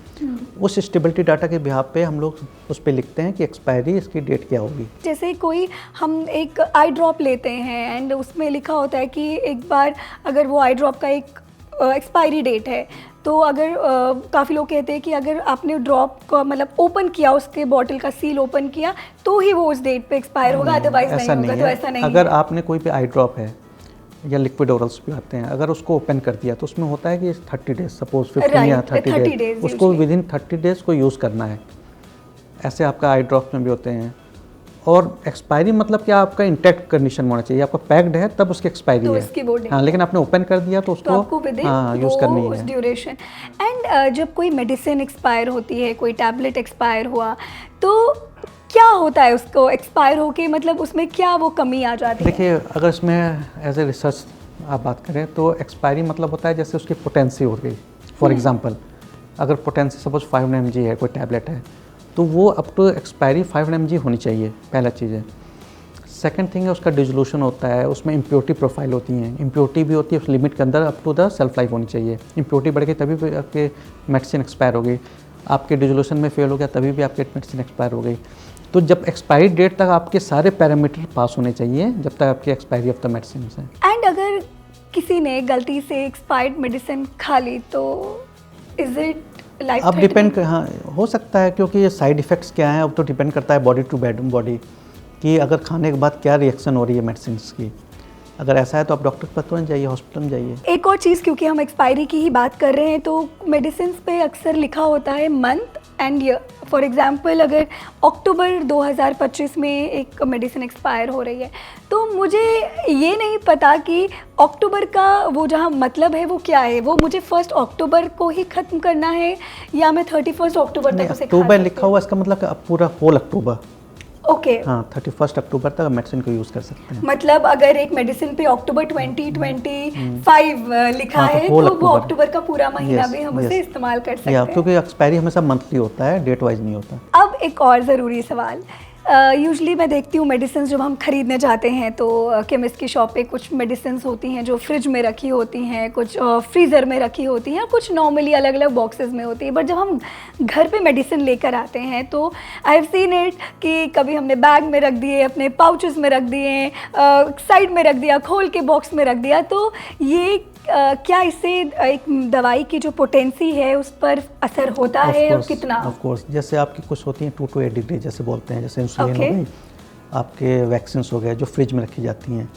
उस स्टेबिलिटी डाटा के बिहाफ पे हम लोग उस पर लिखते हैं कि एक्सपायरी इसकी डेट क्या होगी। जैसे कोई हम एक आई ड्रॉप लेते हैं एंड उसमें लिखा होता है कि एक बार अगर वो आई ड्रॉप का एक एक्सपायरी डेट है, तो अगर काफ़ी लोग कहते हैं कि अगर आपने ड्रॉप का मतलब ओपन किया, उसके बॉटल का सील ओपन किया तो ही वो उस डेट पे एक्सपायर होगा, अदरवाइज नहीं होगा। तो ऐसा नहीं है। अगर आपने कोई भी आई ड्रॉप है या लिक्विड ओरल्स भी आते हैं, अगर उसको ओपन कर दिया तो उसमें होता है कि 30 डेज, सपोज 15 या 30 डेज, उसको विदिन 30 डेज को यूज़ करना है। ऐसे आपका आई ड्रॉप में भी होते हैं। और एक्सपायरी मतलब क्या, आपका इंटैक्ट कंडीशन में होना चाहिए, आपका पैक्ड है तब उसकी एक्सपायरी है। हाँ, लेकिन आपने ओपन कर दिया तो उसको यूज़ करनी है ड्यूरेशन। एंड जब कोई मेडिसिन एक्सपायर होती है, कोई टैबलेट एक्सपायर हुआ, तो क्या होता है उसको एक्सपायर होके, मतलब उसमें क्या वो कमी आ जाती है? देखिए, अगर इसमें एज ए रिसर्च आप बात करें तो एक्सपायरी मतलब होता है जैसे उसकी पोटेंसी हो गई। फॉर एग्जांपल, अगर पोटेंसी सपोज 5 mg है, कोई टैबलेट है, तो वो अप टू एक्सपायरी 5 mg होनी चाहिए, पहला चीज़ है। सेकंड थिंग है उसका डिजोल्यूशन होता है, उसमें इम्प्योरिटी प्रोफाइल होती हैं, इम्प्योरिटी भी होती है उस लिमिट के अंदर, up to the shelf life होनी चाहिए। इम्प्योरिटी बढ़ गई तभी आपके मेडिसिन एक्सपायर हो गई, आपके डिजोल्यूशन में फेल हो गया तभी भी आपके मेडिसिन एक्सपायर हो गई। तो जब एक्सपायरी डेट तक आपके सारे पैरामीटर पास होने चाहिए, जब तक आपकी एक्सपायरी ऑफ द मेडिसिन है। एंड अगर किसी ने गलती से एक्सपायर्ड मेडिसिन खा ली तो इज इट लाइफ अब डिपेंड, हाँ, हो सकता है, क्योंकि ये साइड इफ़ेक्ट्स क्या हैं अब तो डिपेंड करता है बॉडी टू बॉडी कि अगर खाने के बाद क्या रिएक्शन हो रही है मेडिसिन की। अगर ऐसा है तो आप डॉक्टर के पास तुरंत जाइए, हॉस्पिटल में जाइए। एक और चीज़, क्योंकि हम एक्सपायरी की ही बात कर रहे हैं, तो मेडिसिन पे अक्सर लिखा होता है month and year. For example, अगर अक्टूबर 2025 में एक मेडिसिन एक्सपायर हो रही है, तो मुझे ये नहीं पता कि अक्टूबर का वो जहाँ मतलब है वो क्या है, वो मुझे 1 अक्टूबर को ही ख़त्म करना है या मैं 31 अक्टूबर तक उसे अक्टूबर लिखा हुआ, इसका मतलब पूरा होल अक्टूबर। ओके। हाँ, 31 अक्टूबर तक मेडिसिन को यूज़ कर सकते हैं। मतलब अगर एक मेडिसिन पे अक्टूबर 2025 लिखा हाँ, है, तो वो अक्टूबर का पूरा महीना भी हम उसे इस्तेमाल कर सकते हैं, क्योंकि एक्सपायरी हमेशा मंथली होता है, डेट वाइज नहीं होता। अब एक और ज़रूरी सवाल, यूजली मैं देखती हूँ मेडिसिन जब हम खरीदने जाते हैं तो केमिस्ट की शॉप पे कुछ मेडिसिन होती हैं जो फ्रिज में रखी होती हैं, कुछ फ्रीज़र में रखी होती हैं, कुछ नॉर्मली अलग अलग बॉक्सेस में होती है। बट जब हम घर पे मेडिसिन लेकर आते हैं तो आई हैव सीन इट कि कभी हमने बैग में रख दिए, अपने पाउचेस में रख दिए, साइड में रख दिया, खोल के बॉक्स में रख दिया। तो ये क्या इससे एक दवाई की जो पोटेंसी है उस पर असर होता है और कितना? ऑफ कोर्स, जैसे आपकी कुछ होती हैं 2 to 8 डिग्री जैसे बोलते हैं, जैसे इंसुलिन हो गई, आपके वैक्सीन हो गए जो फ्रिज में रखी जाती हैं।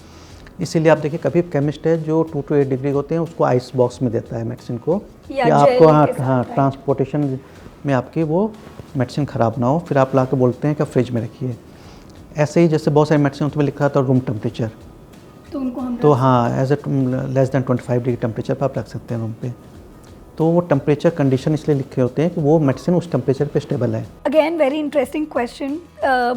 इसीलिए आप देखिए, कभी केमिस्ट है जो 2 to 8 डिग्री होते हैं उसको आइस बॉक्स में देता है मेडिसिन को, कि आपको हाँ ट्रांसपोर्टेशन में आपकी वो मेडिसिन ख़राब ना हो, फिर आप ला के बोलते हैं कि फ्रिज में रखिए। ऐसे ही जैसे बहुत सारी मेडिसिन उसमें लिखा था रूम टेम्परेचर, तो उनको हम हाँ as a less than 25 degree temperature पर आप रख सकते हैं रूम पे। तो वो टेम्परेचर कंडीशन इसलिए लिखे होते हैं कि वो मेडिसिन उस टेम्परेचर पे स्टेबल है। Again very interesting question.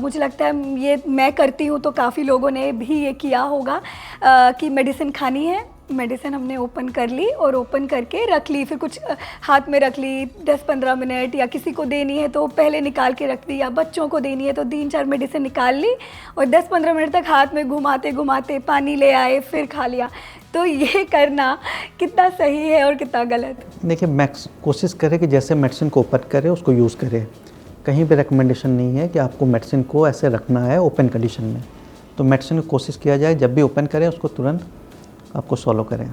मुझे लगता है ये मैं करती हूँ तो काफ़ी लोगों ने भी ये किया होगा कि मेडिसिन खानी है मेडिसिन हमने ओपन कर ली और ओपन करके रख ली, फिर कुछ हाथ में रख ली 10-15 मिनट, या किसी को देनी है तो पहले निकाल के रख दी, या बच्चों को देनी है तो 3-4 मेडिसिन निकाल ली और 10-15 मिनट तक हाथ में घुमाते घुमाते पानी ले आए फिर खा लिया। तो ये करना कितना सही है और कितना गलत? देखिए, कोशिश करें कि जैसे मेडिसिन को ओपन करें उसको यूज़ करें। कहीं भी रिकमेंडेशन नहीं है कि आपको मेडिसिन को ऐसे रखना है ओपन कंडीशन में। तो मेडिसिन को कोशिश किया जाए जब भी ओपन करें उसको तुरंत आपको सॉलो करें।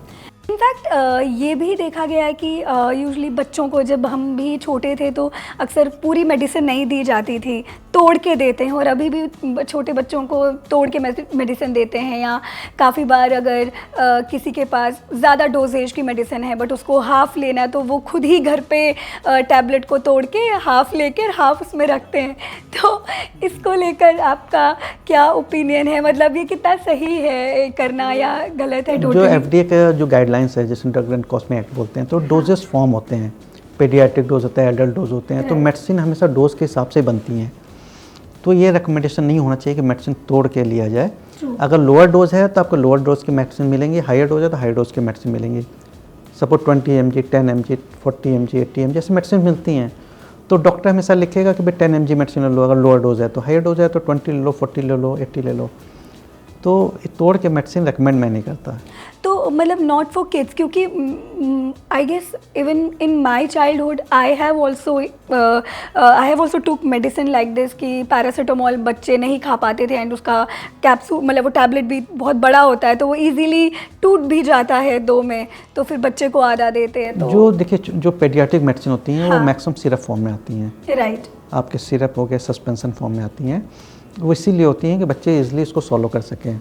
इनफैक्ट ये भी देखा गया है कि यूजुअली बच्चों को जब हम भी छोटे थे तो अक्सर पूरी मेडिसिन नहीं दी जाती थी, तोड़ के देते हैं, और अभी भी छोटे बच्चों को तोड़ के मेडिसिन देते हैं। या काफ़ी बार अगर किसी के पास ज़्यादा डोजेज की मेडिसिन है बट उसको हाफ़ लेना है तो वो खुद ही घर पे टैबलेट को तोड़ के हाफ़ लेकर हाफ़ उसमें रखते हैं। तो इसको लेकर आपका क्या ओपिनियन है? मतलब ये कितना सही है करना या गलत है? जो FDA का जो गाइडलाइंस है, जैसे ड्रग एंड कॉस्मेटिक एक्ट बोलते हैं, तो डोजेस फॉर्म होते हैं, पेडियाट्रिक डोज होता है, एडल्ट डोज होते हैं। तो मेडिसिन हमेशा डोज के हिसाब से बनती हैं। तो ये रिकमेंडेशन नहीं होना चाहिए कि मेडिसिन तोड़ के लिया जाए। अगर लोअर डोज है तो आपको लोअर डोज की मेडिसिन मिलेंगी, हायर डोज है तो हायर डोज की मेडिसिन मिलेंगी। Suppose 20 mg, 10 mg, 40 mg, 80 mg ऐसी मेडिसिन मिलती हैं। तो डॉक्टर हमेशा लिखेगा कि भाई 10 mg मेडिसिन ले लो अगर लोअर डोज है, तो हायर डोज है तो 20 ले लो, 40 ले लो, 80 ले लो। तो तोड़ के मेडिसिन रिकमेंड मैं नहीं करता। तो मतलब नॉट फॉर किड्स, क्योंकि I guess even in my childhood I have also took medicine like this कि पैरासीटामोल बच्चे नहीं खा पाते थे, एंड उसका कैप्सूल मतलब वो टैबलेट भी बहुत बड़ा होता है तो वो इजीली टूट भी जाता है 2 में, तो फिर बच्चे को आधा देते हैं। तो जो देखिए, जो पेडियाट्रिक मेडिसिन होती हैं वो मैक्सिमम सिरप फॉर्म में आती हैं। राइट। आपके सिरप हो गए, सस्पेंशन फॉर्म में आती हैं। वो इसीलिए होती हैं कि बच्चे इजीली इसको सॉलो कर सकें।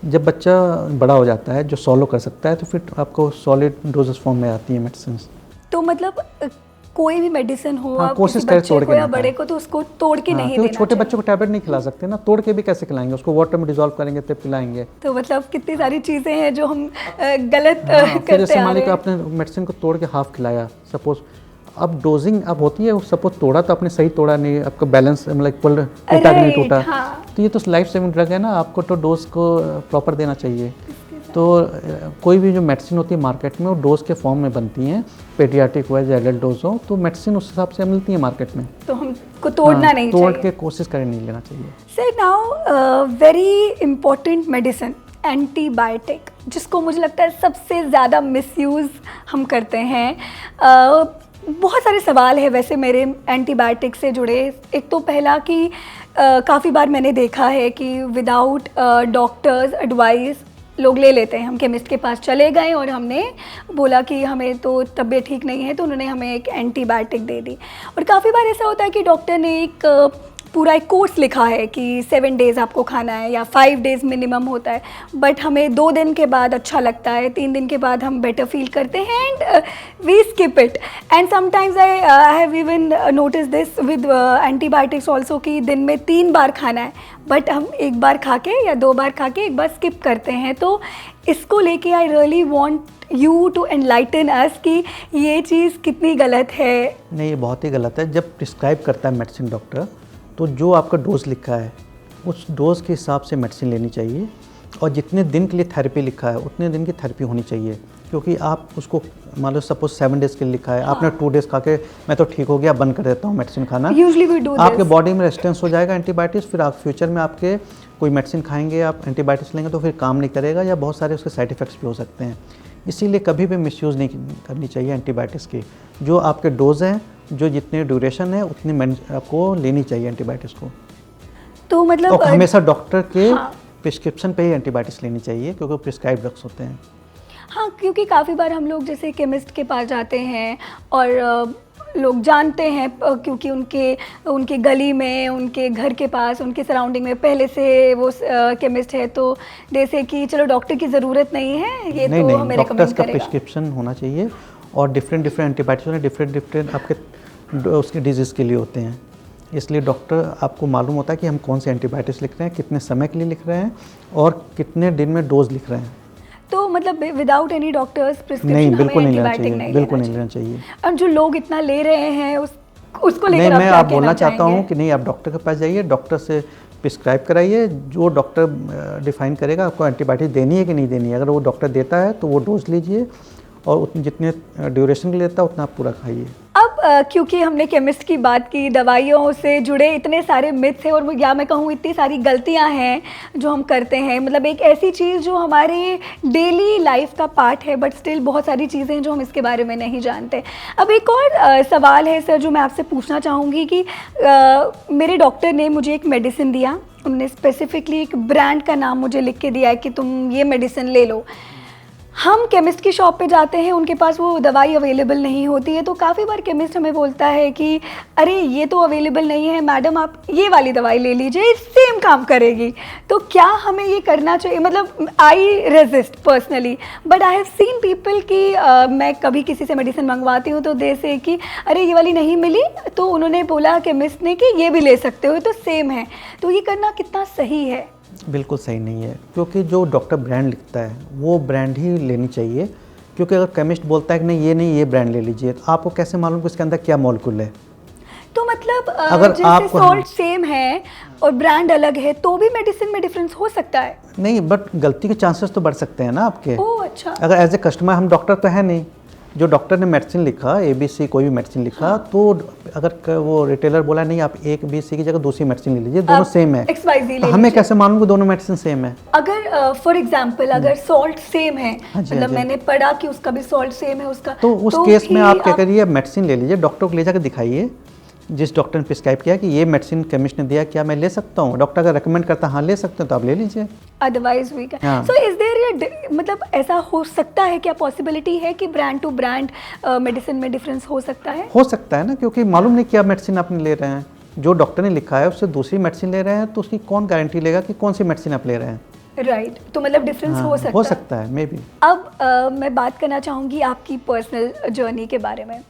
जब बच्चा बड़ा हो जाता है जो सॉलो कर सकता है तो फिर आपको सॉलिड डोजेस फॉर्म में आती हैं मेडिसिन। तो मतलब कोई भी मेडिसिन हो, हाँ, कोशिश करें तोड़ के या बड़े को, तो उसको तोड़ के नहीं देना। छोटे बच्चों को टैबलेट नहीं खिला सकते ना, तोड़ के भी कैसे खिलाएंगे? उसको वाटर में डिसॉल्व करेंगे तब पिलाएंगे। तो मतलब कितनी सारी चीज़ें हैं जो हम गलत करते हैं। जैसे मान लीजिए आपने मेडिसिन को तोड़ के हाफ खिलाया, सपोज अब डोजिंग अब होती है, सपोज तोड़ा तो आपने सही तोड़ा नहीं, आपका बैलेंस मतलब इक्वल नहीं टूटा। हाँ। तो ये तो लाइफ सेविंग ड्रग है ना, आपको तो डोज को प्रॉपर देना चाहिए। तो कोई भी जो मेडिसिन होती है मार्केट में वो डोज के फॉर्म में बनती हैं, पेडियाट्रिक वाइज एडल्ट डोज हो, तो मेडिसिन उस हिसाब से मिलती है मार्केट में। तो हमको तोड़ना नहीं चाहिए, तोड़ के कोशिश करें नहीं लेना चाहिए। Sir now very important medicine antibiotic, जिसको मुझे लगता है सबसे ज़्यादा मिसयूज़ हम करते हैं। बहुत सारे सवाल है वैसे मेरे एंटीबायोटिक से जुड़े। एक तो पहला कि काफ़ी बार मैंने देखा है कि विदाउट डॉक्टर्स एडवाइस लोग ले लेते हैं। हम केमिस्ट के पास चले गए और हमने बोला कि हमें तो तबीयत ठीक नहीं है, तो उन्होंने हमें एक एंटीबायोटिक दे दी। और काफ़ी बार ऐसा होता है कि डॉक्टर ने एक पूरा एक कोर्स लिखा है कि 7 डेज़ आपको खाना है या 5 डेज़ मिनिमम होता है, बट हमें 2 दिन के बाद अच्छा लगता है, 3 दिन के बाद हम बेटर फील करते हैं and we skip it. And sometimes I have even notice this with antibiotics also कि दिन में 3 बार खाना है, बट हम 1 बार खा के या 2 बार खा के 1 बार स्किप करते हैं। तो इसको लेके I really want you to enlighten us कि ये चीज़ कितनी गलत है। नहीं, ये बहुत ही गलत है। जब प्रिस्क्राइब करता है मेडिसिन डॉक्टर तो जो आपका डोज लिखा है उस डोज के हिसाब से मेडिसिन लेनी चाहिए, और जितने दिन के लिए थेरेपी लिखा है उतने दिन की थेरेपी होनी चाहिए। क्योंकि आप उसको मान लो सपोज 7 डेज़ के लिए लिखा है, आपने 2 डेज़ खा के मैं तो ठीक हो गया बंद कर देता हूँ मेडिसिन खाना, आपके बॉडी में रेजिस्टेंस हो जाएगा एंटीबायोटिक्स, फिर आप फ्यूचर में आपके कोई मेडिसिन खाएंगे, आप एंटीबायोटिक्स लेंगे तो फिर काम नहीं करेगा या बहुत सारे उसके साइड इफ़ेक्ट्स भी हो सकते हैं। इसीलिए कभी भी मिसयूज़ नहीं करनी चाहिए एंटीबायोटिक्स की। जो आपके डोज हैं, जो जितने ड्यूरेशन है उतनी आपको लेनी चाहिए एंटीबायोटिक्स को। तो मतलब हमेशा डॉक्टर के प्रिस्क्रिप्शन पे ही एंटीबायोटिक्स लेनी चाहिए क्योंकि प्रिस्क्राइब ड्रग्स होते हैं। हाँ, क्योंकि काफ़ी बार हम लोग जैसे केमिस्ट के पास जाते हैं और लोग जानते हैं क्योंकि उनके गली में, उनके घर के पास, उनके सराउंडिंग में पहले से वो केमिस्ट है, तो जैसे कि चलो डॉक्टर की ज़रूरत नहीं है, ये नहीं, तो हमें डॉक्टर्स रिकमेंड का करेगा। प्रिस्क्रिप्शन होना चाहिए, और डिफरेंट एंटीबायोटिक्स होने डिफरेंट आपके उसके डिजीज़ के लिए होते हैं। इसलिए डॉक्टर आपको मालूम होता है कि हम कौन से एंटीबायोटिक्स लिख रहे हैं, कितने समय के लिए लिख रहे हैं और कितने दिन में डोज लिख रहे हैं। तो मतलब विदाउट एनी डॉक्टर्स प्रिस्क्रिप्शन नहीं, बिल्कुल नहीं लेना चाहिए, बिल्कुल नहीं लेना चाहिए। अब जो लोग इतना ले रहे हैं उसको लेकर नहीं, मैं आप बोलना चाहता हूँ कि नहीं, आप डॉक्टर के पास जाइए, डॉक्टर से प्रिस्क्राइब कराइए, जो डॉक्टर डिफाइन करेगा आपको एंटीबायोटिक देनी है कि नहीं देनी है। अगर वो डॉक्टर देता है तो वो डोज लीजिए और उतने जितने ड्यूरेशन के लिए देता है उतना आप पूरा खाइए। अब क्योंकि हमने केमिस्ट की बात की, दवाइयों से जुड़े इतने सारे मिथ्स हैं और या मैं कहूँ इतनी सारी गलतियां हैं जो हम करते हैं, मतलब एक ऐसी चीज़ जो हमारे डेली लाइफ का पार्ट है, बट स्टिल बहुत सारी चीज़ें हैं जो हम इसके बारे में नहीं जानते। अब एक और सवाल है सर जो मैं आपसे पूछना चाहूँगी कि मेरे डॉक्टर ने मुझे एक मेडिसिन दिया, उन्होंने स्पेसिफिकली एक ब्रांड का नाम मुझे लिख के दिया है कि तुम ये मेडिसिन ले लो। हम केमिस्ट की शॉप पे जाते हैं, उनके पास वो दवाई अवेलेबल नहीं होती है, तो काफ़ी बार केमिस्ट हमें बोलता है कि अरे ये तो अवेलेबल नहीं है मैडम, आप ये वाली दवाई ले लीजिए, सेम काम करेगी। तो क्या हमें ये करना चाहिए? मतलब I resist personally, but I have seen people कि मैं कभी किसी से मेडिसिन मंगवाती हूँ तो दे से कि अरे ये वाली नहीं मिली, तो उन्होंने बोला केमिस्ट ने कि ये भी ले सकते हो, तो सेम है। तो ये करना कितना सही है? बिल्कुल सही नहीं है, क्योंकि जो डॉक्टर ब्रांड लिखता है वो ब्रांड ही लेनी चाहिए। क्योंकि अगर केमिस्ट बोलता है कि नहीं ये ब्रांड ले लीजिए, तो आपको कैसे मालूम कि उसके अंदर क्या मॉलिक्यूल है? तो मतलब अगर जैसे आपको सॉल्ट सेम है और ब्रांड अलग है तो भी मेडिसिन में डिफरेंस हो सकता है? नहीं, बट गलती के चांसेस तो बढ़ सकते हैं ना आपके। ओह अच्छा। अगर एज ए कस्टमर, हम डॉक्टर तो है नहीं, जो डॉक्टर ने मेडिसिन लिखा ABC कोई भी मेडिसिन लिखा, हाँ। तो अगर वो रिटेलर बोला नहीं आप एक BC की जगह दूसरी मेडिसिन ले लीजिए, दोनों सेम है, XYZ तो हमें कैसे मालूम कि दोनों मेडिसिन सेम है? अगर फॉर एग्जांपल अगर सॉल्ट सेम है, हाँ जी, मतलब हाँ जी। मैंने पढ़ा कि उसका भी सॉल्ट सेम है उसका, तो उस केस में आप क्या करिए, मेडिसिन ले लीजिए, डॉक्टर को ले जाकर दिखाइए, जिस डॉक्टर ने प्रिस्क्राइब किया कि ये मेडिसिन केमिस्ट ने दिया, क्या मैं ले सकता हूँ? डॉक्टर अगर रेकमेंड करता हाँ ले सकते हैं तो आप ले लीजिए, otherwise we can. So is there मतलब ऐसा हो सकता है, क्या पॉसिबिलिटी है कि ब्रांड टू ब्रांड मेडिसिन में डिफरेंस हो सकता है? हो सकता है ना, क्योंकि मालूम नहीं क्या मेडिसिन आपने ले रहे हैं। जो डॉक्टर ने लिखा है उससे दूसरी मेडिसिन ले रहे हैं, तो उसकी कौन गारंटी लेगा कि कौन सी मेडिसिन आप ले रहे हैं? राइट तो मतलब डिफरेंस हाँ, हो सकता है मे बी। अब मैं बात करना चाहूँगी आपकी पर्सनल जर्नी के बारे में।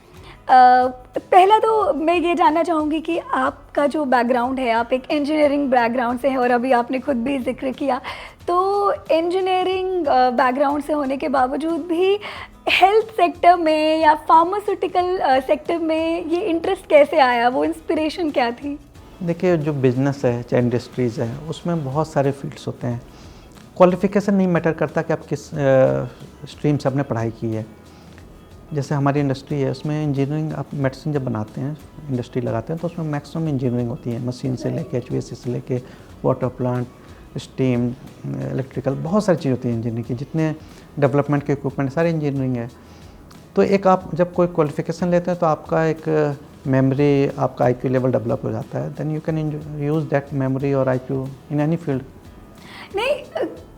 पहला तो मैं ये जानना चाहूँगी कि आपका जो बैकग्राउंड है, आप एक इंजीनियरिंग बैकग्राउंड से हैं और अभी आपने खुद भी जिक्र किया, तो इंजीनियरिंग बैकग्राउंड से होने के बावजूद भी हेल्थ सेक्टर में या फार्मास्यूटिकल सेक्टर में ये इंटरेस्ट कैसे आया? वो इंस्पिरेशन क्या थी? देखिए, जो बिजनेस है चाहे इंडस्ट्रीज़ है, उसमें बहुत सारे फील्ड्स होते हैं। क्वालिफिकेशन नहीं मैटर करता कि आप किस स्ट्रीम से आपने पढ़ाई की है। जैसे हमारी इंडस्ट्री है, उसमें इंजीनियरिंग, आप मेडिसिन जब बनाते हैं, इंडस्ट्री लगाते हैं, तो उसमें मैक्सिमम इंजीनियरिंग होती है, मशीन से लेके HVAC से लेके वाटर प्लांट, स्टीम, इलेक्ट्रिकल, बहुत सारी चीज़ होती है इंजीनियरिंग की। जितने डेवलपमेंट के इक्विपमेंट सारे इंजीनियरिंग है। तो एक आप जब कोई क्वालिफिकेशन लेते हैं तो आपका एक मेमोरी, आपका IQ लेवल डेवलप हो जाता है। Then you can use that memory और IQ इन एनी फील्ड। नहीं,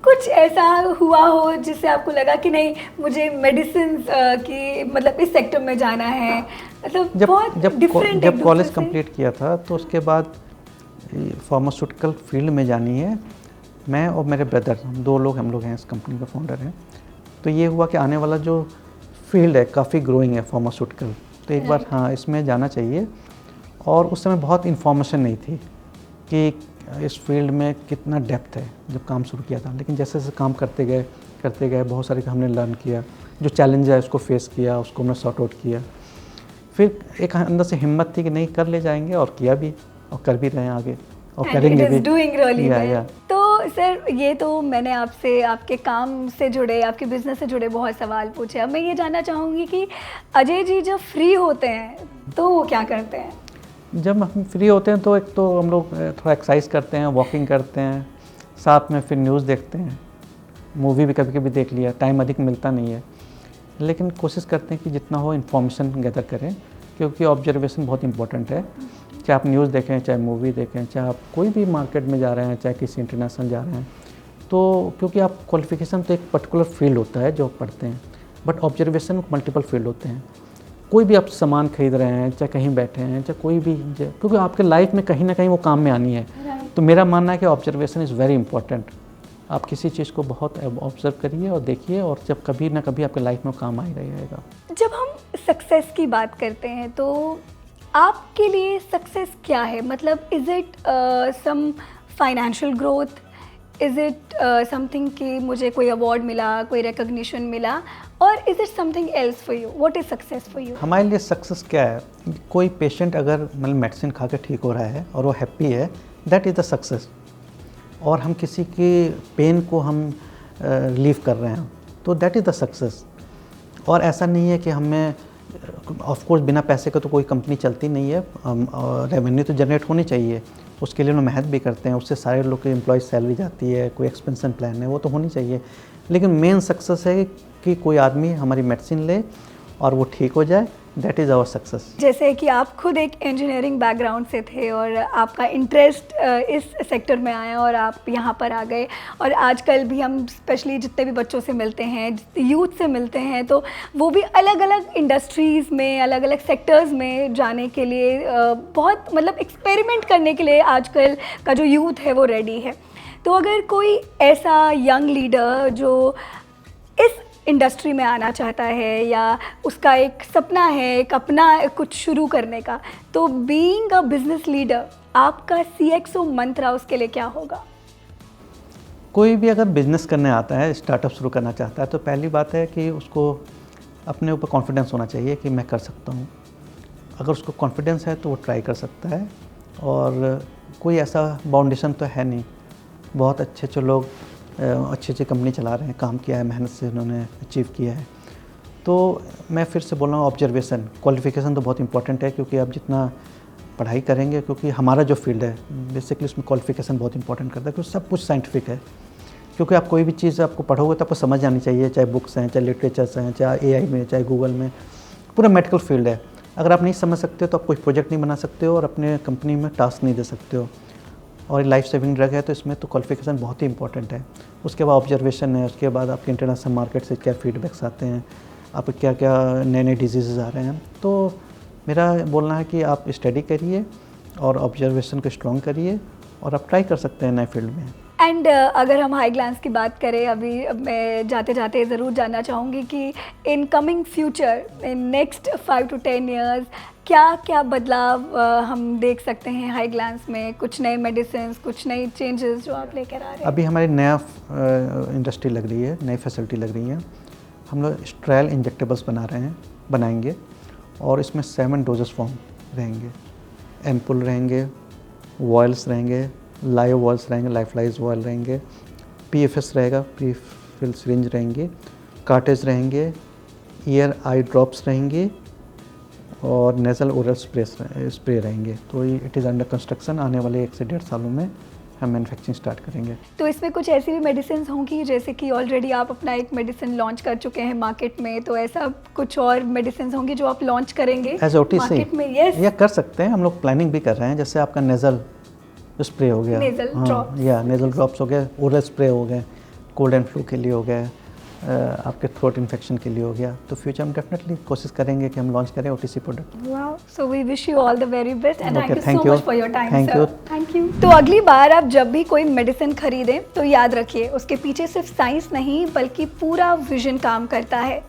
कुछ ऐसा हुआ हो जिससे आपको लगा कि नहीं मुझे मेडिसिन की मतलब इस सेक्टर में जाना है, मतलब बहुत डिफरेंट? जब कॉलेज कंप्लीट किया था तो उसके बाद फार्मास्यूटिकल फील्ड में जानी है, मैं और मेरे ब्रदर, हम लोग हैं इस कंपनी के फाउंडर हैं। तो ये हुआ कि आने वाला जो फील्ड है काफ़ी ग्रोइंग है फार्मास्यूटिकल, तो एक बार हाँ इसमें जाना चाहिए। और उस समय बहुत इन्फॉर्मेशन नहीं थी कि इस फील्ड में कितना डेप्थ है जब काम शुरू किया था। लेकिन जैसे जैसे काम करते गए बहुत सारे हमने लर्न किया, जो चैलेंज है उसको फेस किया, उसको हमने सॉर्ट आउट किया। फिर एक अंदर से हिम्मत थी कि नहीं कर ले जाएंगे, और किया भी और कर भी रहे हैं आगे और करेंगे भी। तो सर ये तो मैंने आपसे आपके काम से जुड़े, आपके बिजनेस से जुड़े बहुत सवाल पूछे। अब मैं ये जानना चाहूँगी कि अजय जी जब फ्री होते हैं तो वो क्या करते हैं? जब हम फ्री होते हैं तो एक तो हम लोग थोड़ा एक्सरसाइज करते हैं, वॉकिंग करते हैं, साथ में फिर न्यूज़ देखते हैं, मूवी भी कभी कभी देख लिया। टाइम अधिक मिलता नहीं है, लेकिन कोशिश करते हैं कि जितना हो इन्फॉर्मेशन गैदर करें, क्योंकि ऑब्जर्वेशन बहुत इंपॉर्टेंट है। चाहे आप न्यूज़ देखें, चाहे मूवी देखें, चाहे आप कोई भी मार्केट में जा रहे हैं, चाहे किसी इंटरनेशनल जा रहे हैं, तो क्योंकि आप क्वालिफिकेशन तो एक पर्टिकुलर फील्ड होता है जो आप पढ़ते हैं, बट ऑब्जर्वेशन मल्टीपल फील्ड होते हैं। कोई भी आप सामान खरीद रहे हैं, चाहे कहीं बैठे हैं, चाहे कोई भी, क्योंकि आपके लाइफ में कहीं ना कहीं वो काम में आनी है। तो मेरा मानना है कि ऑब्जर्वेशन इज़ वेरी इंपॉर्टेंट। आप किसी चीज़ को बहुत ऑब्जर्व करिए और देखिए, और जब कभी ना कभी आपके लाइफ में काम आ ही रहेगा। जब हम सक्सेस की बात करते हैं तो आपके लिए सक्सेस क्या है? मतलब is it some financial growth, is it something कि मुझे कोई अवार्ड मिला, कोई रिकग्निशन मिला, और is it something else for you? What is success for you? हमारे लिए सक्सेस क्या है? कोई पेशेंट अगर मतलब मेडिसिन खा के ठीक हो रहा है और वो हैप्पी है, दैट इज़ द सक्सेस। और हम किसी के पेन को हम रिलीव कर रहे हैं, तो दैट इज़ द सक्सेस। और ऐसा नहीं है कि हमें ऑफ कोर्स बिना पैसे के तो कोई कंपनी चलती नहीं है, रेवेन्यू तो जनरेट होनी चाहिए, उसके लिए उन्हें मेहनत भी करते हैं, उससे सारे लोग के एम्प्लॉयज़ सैलरी जाती है, कोई एक्सपेंशन प्लान है वो तो होनी चाहिए। लेकिन मेन सक्सेस है कि कोई आदमी हमारी मेडिसिन ले और वो ठीक हो जाए, दैट इज़ आवर सक्सेस। जैसे कि आप खुद एक इंजीनियरिंग बैकग्राउंड से थे और आपका इंटरेस्ट इस सेक्टर में आया और आप यहाँ पर आ गए, और आजकल भी हम स्पेशली जितने भी बच्चों से मिलते हैं, यूथ से मिलते हैं, तो वो भी अलग अलग इंडस्ट्रीज़ में, अलग अलग सेक्टर्स में जाने के लिए बहुत मतलब एक्सपेरिमेंट करने के लिए आजकल का जो यूथ है वो रेडी है। तो अगर कोई ऐसा यंग लीडर जो इस इंडस्ट्री में आना चाहता है या उसका एक सपना है एक अपना कुछ शुरू करने का, तो बीइंग अ बिजनेस लीडर आपका CXO मंत्र उसके लिए क्या होगा? कोई भी अगर बिजनेस करने आता है, स्टार्टअप शुरू करना चाहता है, तो पहली बात है कि उसको अपने ऊपर कॉन्फिडेंस होना चाहिए कि मैं कर सकता हूँ। अगर उसको कॉन्फिडेंस है तो वो ट्राई कर सकता है, और कोई ऐसा बाउंडेशन तो है नहीं। बहुत अच्छे अच्छे लोग अच्छी अच्छी कंपनी चला रहे हैं, काम किया है, मेहनत से उन्होंने अचीव किया है। तो मैं फिर से बोल रहा हूँ, ऑब्जर्वेशन, क्वालिफिकेशन तो बहुत इंपॉर्टेंट है, क्योंकि आप जितना पढ़ाई करेंगे, क्योंकि हमारा जो फील्ड है बेसिकली उसमें क्वालिफिकेशन बहुत इंपॉर्टेंट करता है, क्योंकि सब कुछ साइंटिफिक है। क्योंकि आप कोई भी चीज़ आपको पढ़ोगे तो आपको समझ आनी चाहिए, चाहे बुक्स हैं, चाहे लिटरेचर्स हैं, चाहे AI में, चाहे गूगल में, पूरा मेडिकल फील्ड है। अगर आप नहीं समझ सकते हो तो आप कोई प्रोजेक्ट नहीं बना सकते हो और अपने कंपनी में टास्क नहीं दे सकते हो। और लाइफ सेविंग ड्रग है तो इसमें तो क्वालिफिकेशन बहुत ही इंपॉर्टेंट है। उसके बाद ऑब्जर्वेशन है, उसके बाद आपके इंटरनेशनल मार्केट से क्या फीडबैक्स आते हैं, आप क्या क्या नए नए डिजीज़ आ रहे हैं। तो मेरा बोलना है कि आप स्टडी करिए और ऑब्जर्वेशन को स्ट्रॉन्ग करिए और आप ट्राई कर सकते हैं नए फील्ड में। एंड अगर हम हाई ग्लांस की बात करें, अभी मैं जाते जाते ज़रूर जानना चाहूँगी कि in coming future, in next 5 to 10 years क्या क्या बदलाव हम देख सकते हैं हाई ग्लांस में? कुछ नए मेडिसिन, कुछ नई चेंजेस जो आप लेकर आ रहे हैं? अभी हमारी नया इंडस्ट्री लग रही है, नई फैसिलिटी लग रही है। हम लोग स्ट्रायल इंजेक्टेबल्स बनाएंगे और इसमें 7 डोजेस फॉर्म रहेंगे, एम्पुल रहेंगे, वॉयल्स रहेंगे, लाइव वॉयल्स रहेंगे, लाइफलाइज वॉयल रहेंगे, PFS रहेगा, प्रीफिल सिरिंज रहेंगे, कार्टेज रहेंगे, ईयर आई ड्रॉप्स रहेंगे और नेजल ओरल स्प्रे रहेंगे। तो ये इट इज़ अंडर कंस्ट्रक्शन। आने वाले 1 से 1.5 सालों में हम मैन्युफैक्चरिंग स्टार्ट करेंगे। तो इसमें कुछ ऐसी भी मेडिसिन होंगी, जैसे कि ऑलरेडी आप अपना एक मेडिसिन लॉन्च कर चुके हैं मार्केट में, तो ऐसा कुछ और मेडिसिन होंगी जो आप लॉन्च करेंगे एज OTC मार्केट में? यस, या कर सकते हैं, हम लोग प्लानिंग भी कर रहे हैं। जैसे आपका नेज़ल स्प्रे हो गया, नेजल ड्रॉप्स, या नेज़ल ड्रॉप्स हो गए, ओरल स्प्रे हो गए, कोल्ड एंड फ्लू के लिए हो गए, आपके थ्रोट इन्फेक्शन के लिए हो गया। तो फ्यूचर में डेफिनेटली कोशिश करेंगे कि हम लॉन्च करें OTC product. Wow, so we wish you all the very best and Okay, thank thank you so you. Much for your time Thank sir. you. Thank you. तो अगली बार आप जब भी कोई मेडिसिन खरीदें तो याद रखिए उसके पीछे सिर्फ साइंस नहीं बल्कि पूरा विजन काम करता है।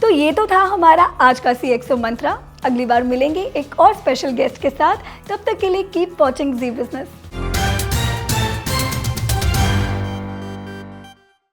तो ये तो था हमारा आज का CXO मंत्रा। अगली बार मिलेंगे एक और स्पेशल गेस्ट के साथ, तब तक के लिए कीप वॉचिंग जी बिजनेस।